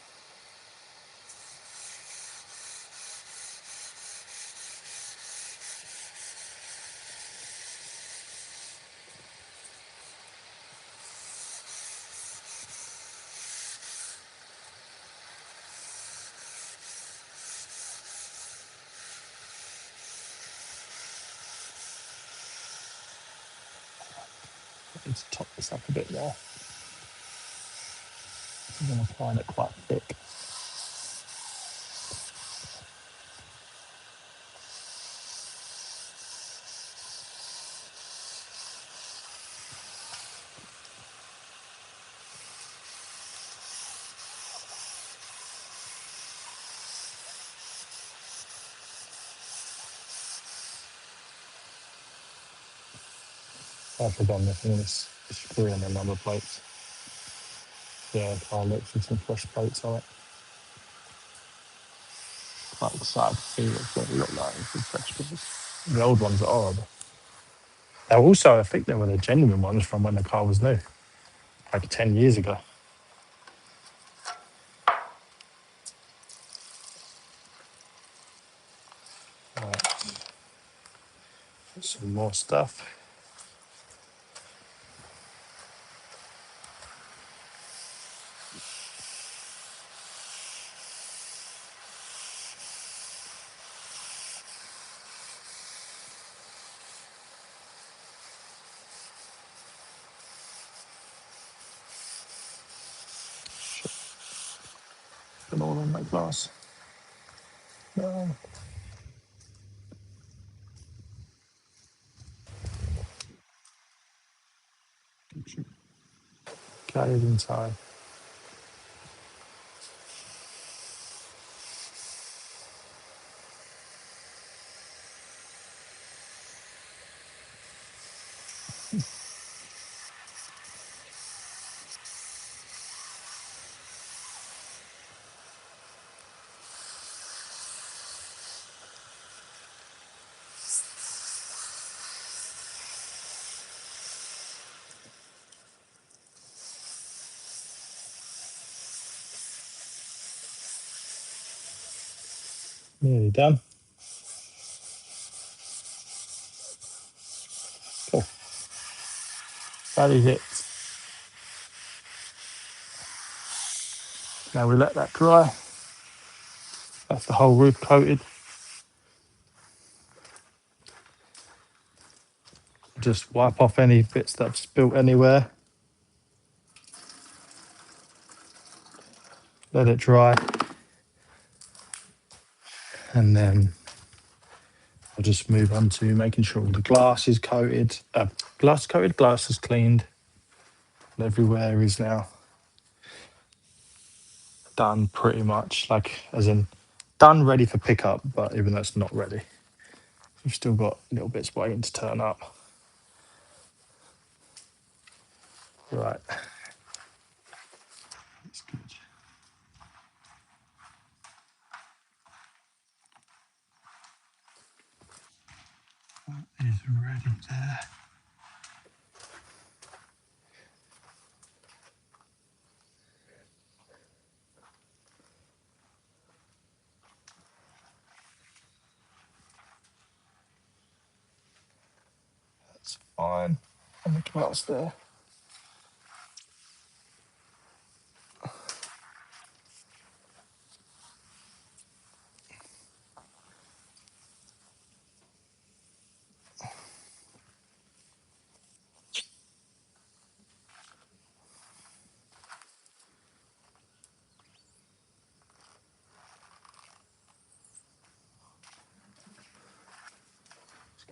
I need to top this up a bit more. I'm going to find it quite thick. I've forgotten this. I'm going to screw in the number plates. Yeah, I'll look for some fresh plates on it. Quite excited to see what it's going to look like with some fresh plates. The old ones are horrible. They also, I think they were the genuine ones from when the car was new, like 10 years ago. Right, some more stuff. Put all in that glass. No. Carried inside. Nearly done. Cool. That is it. Now we let that dry. That's the whole roof coated. Just wipe off any bits that have spilt anywhere. Let it dry. And then I'll just move on to making sure all the glass is coated. Glass is cleaned. And everywhere is now done pretty much. Like, as in, done, ready for pickup, but even though it's not ready, we've still got little bits waiting to turn up. Right. That's good. That is ready there. That's fine. And the glass there.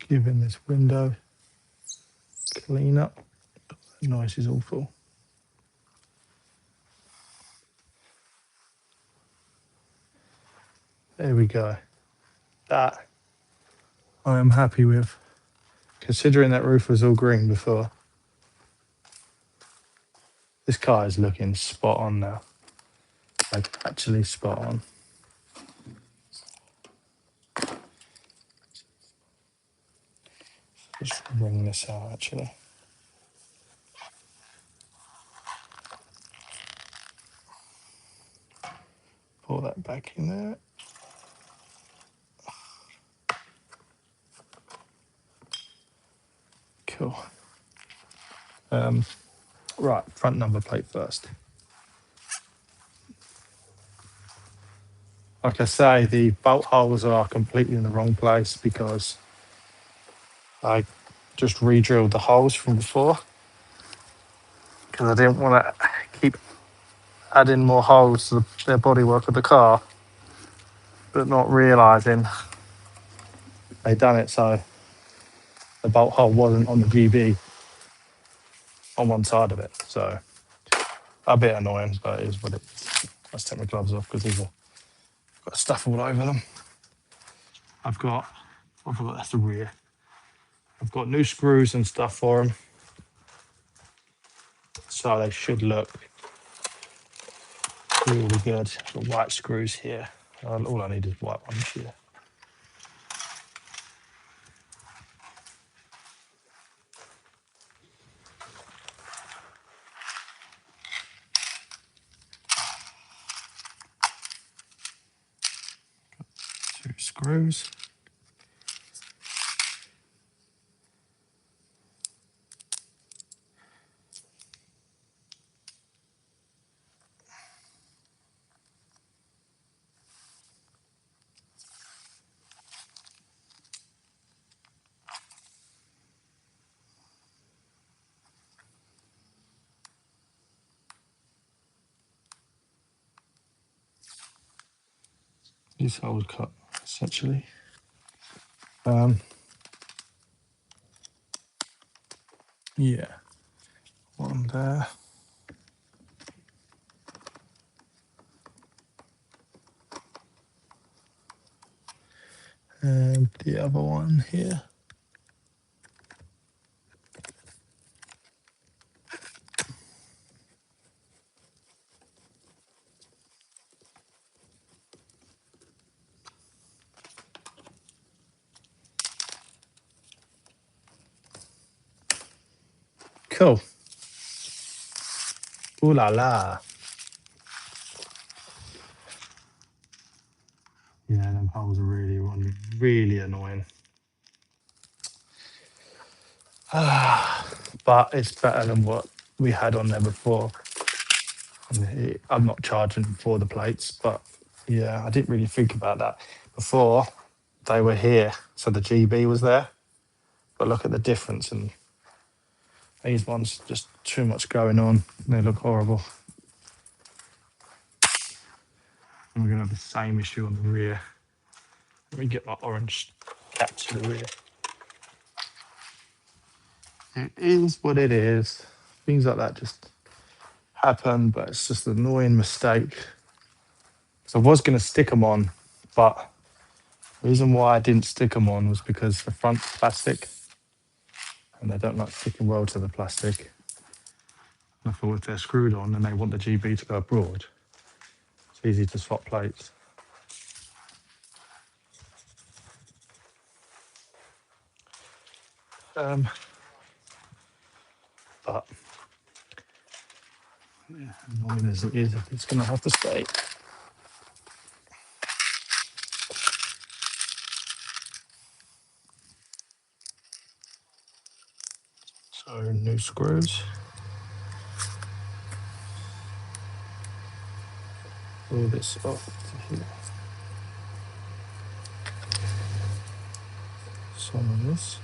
Giving this window clean up. The noise is awful. There we go. That I am happy with. Considering that roof was all green before, this car is looking spot on now. Like, actually spot on. Just bring this out actually. pull that back in there. Cool. Right, front number plate first. Like I say, the bolt holes are completely in the wrong place because I just re-drilled the holes from before because I didn't want to keep adding more holes to the bodywork of the car, but not realising they done it so the bolt hole wasn't on the GB on one side of it. So a bit annoying, but it is what it is. Let's take my gloves off because I've got stuff all over them. I've got, I forgot that's the rear. I've got new screws and stuff for them, so they should look really good. Got white screws here. All I need is white ones here. Two screws. These holes cut essentially. Yeah, one there. And the other one here. Cool. Ooh la la. Yeah, them holes are really annoying. But it's better than what we had on there before. I'm not charging for the plates, but yeah, I didn't really think about that. Before, they were here, so the GB was there. But look at the difference, and these ones, just too much going on. They look horrible. And we're going to have the same issue on the rear. Let me get my orange cap to the rear. It is what it is. Things like that just happen, but it's just an annoying mistake. So I was going to stick them on, but the reason why I didn't stick them on was because the front's plastic and they don't like sticking well to the plastic. And I thought if they're screwed on and they want the GB to go abroad, it's easy to swap plates. But yeah, annoying as it is, it's going to have to stay. So new screws. All this off to here. Some of this.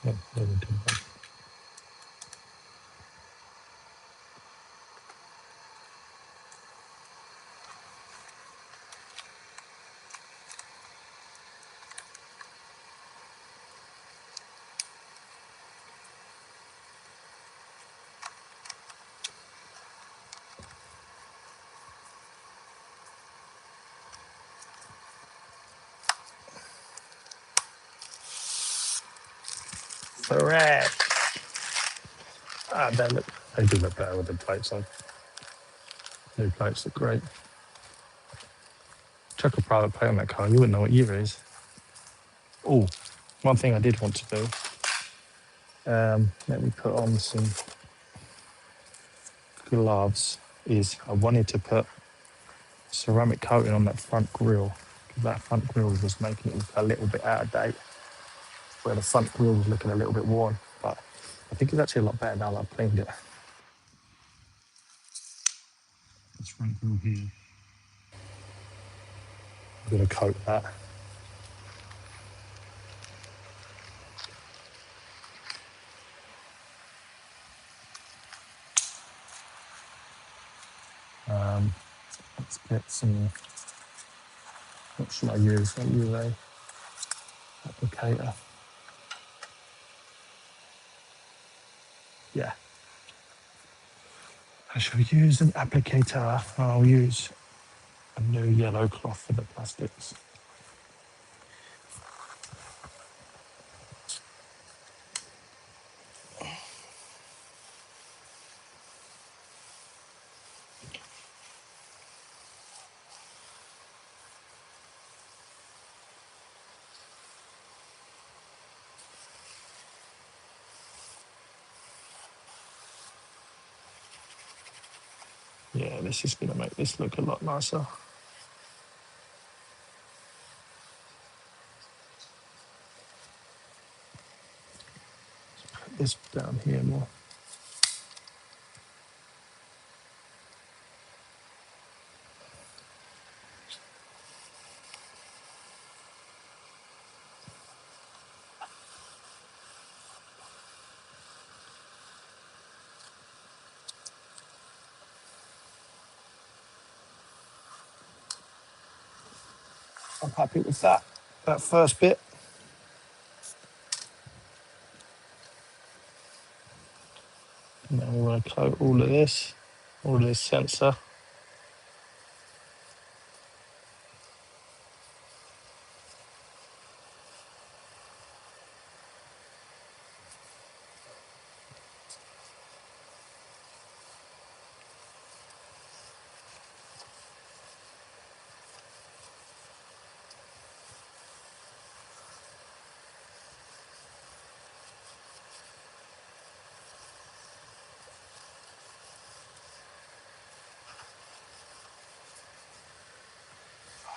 Oh, never did that. Correct. They do look better with the plates on. New plates look great. Chuck a private plate on that car, you wouldn't know what year it is. Oh, one thing I did want to do, let me put on some gloves, is I wanted to put ceramic coating on that front grille. That front grille was making it look a little bit out of date, where the front grille was looking a little bit worn. But I think it's actually a lot better now that I've cleaned it. This front grille here, I'm going to coat that. Let's get some, what should I use? I'll use a applicator. Yeah, I shall use an applicator. I'll use a new yellow cloth for the plastics. Yeah, this is going to make this look a lot nicer. Put this down here more. I'm happy with that. That first bit. Now we want to coat all of this sensor.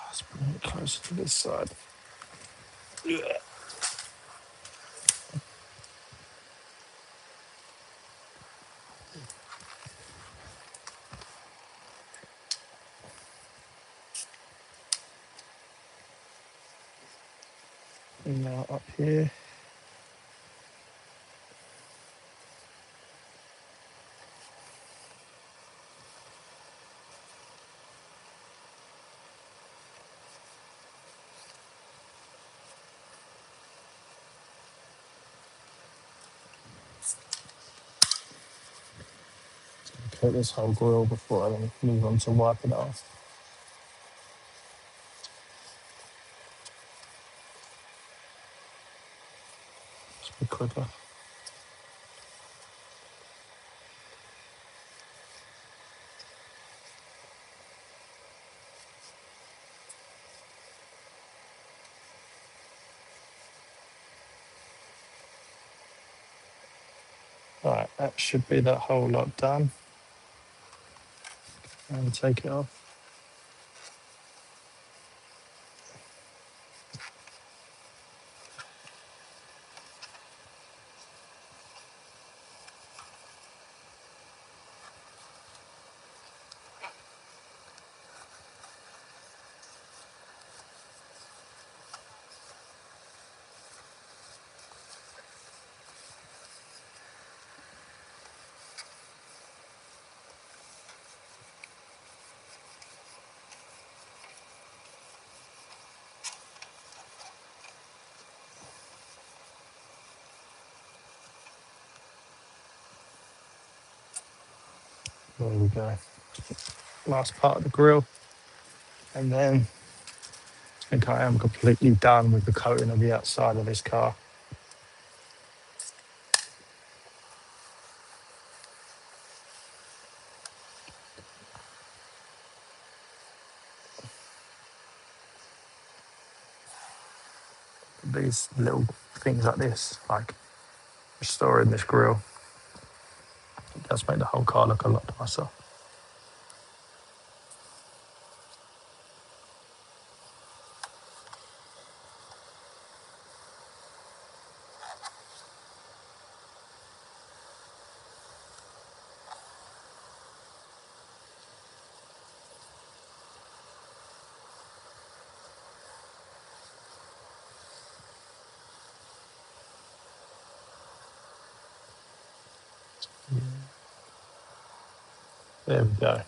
Let's bring it closer to this side. Yeah. And now up here. Coat this whole grill before I then move on to wiping it off. Just be quicker. Right, that should be that whole lot done. And take it off. There we go. Last part of the grill. And then I think I am completely done with the coating of the outside of this car. these little things like this, like restoring this grille, it does make the whole car look a lot nicer. There we go.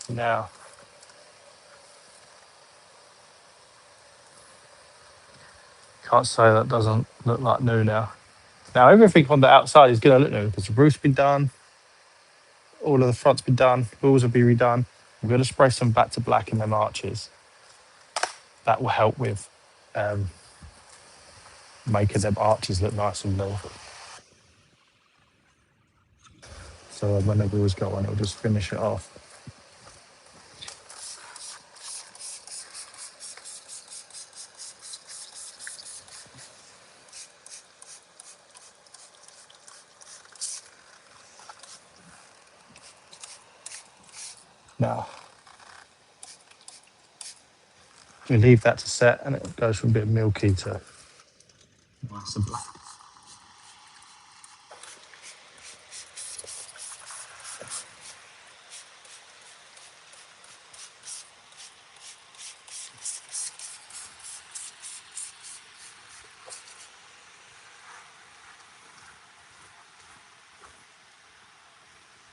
Now, can't say that doesn't look like new now. Now everything on the outside is going to look new because the roof's been done, all of the front's been done, wheels will be redone. We're going to spray some back to black in them arches. That will help with um, making them arches look nice and new. So when the wheels go on, it'll just finish it off. Now, we leave that to set and it goes from a bit milky to nice and black.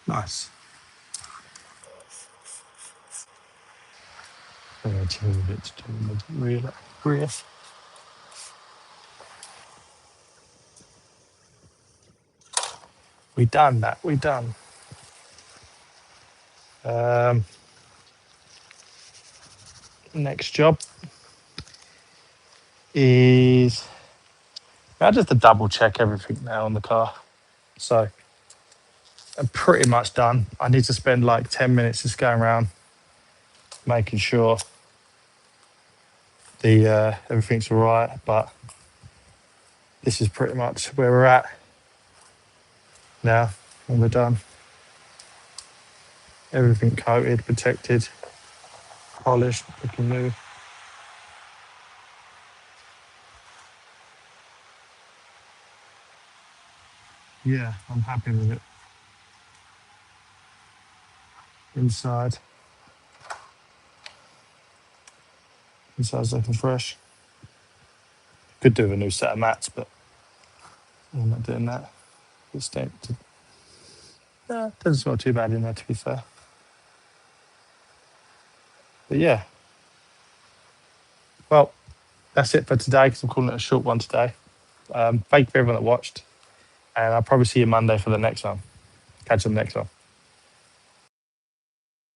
Nice. I'm going to move it to the rear. We done that. We done. Next job is I just to double check everything now on the car. So I'm pretty much done. I need to spend like 10 minutes just going around making sure the everything's all right. But this is pretty much where we're at now, and we're done. Everything coated, protected, polished, looking new. Yeah, I'm happy with it. Inside's looking fresh. Could do with a new set of mats, but I'm not doing that. It's stamped. Yeah, doesn't smell too bad in there, to be fair. But yeah, well, that's it for today because I'm calling it a short one today. Thank you for everyone that watched, and I'll probably see you Monday for the next one. Catch you on the next one.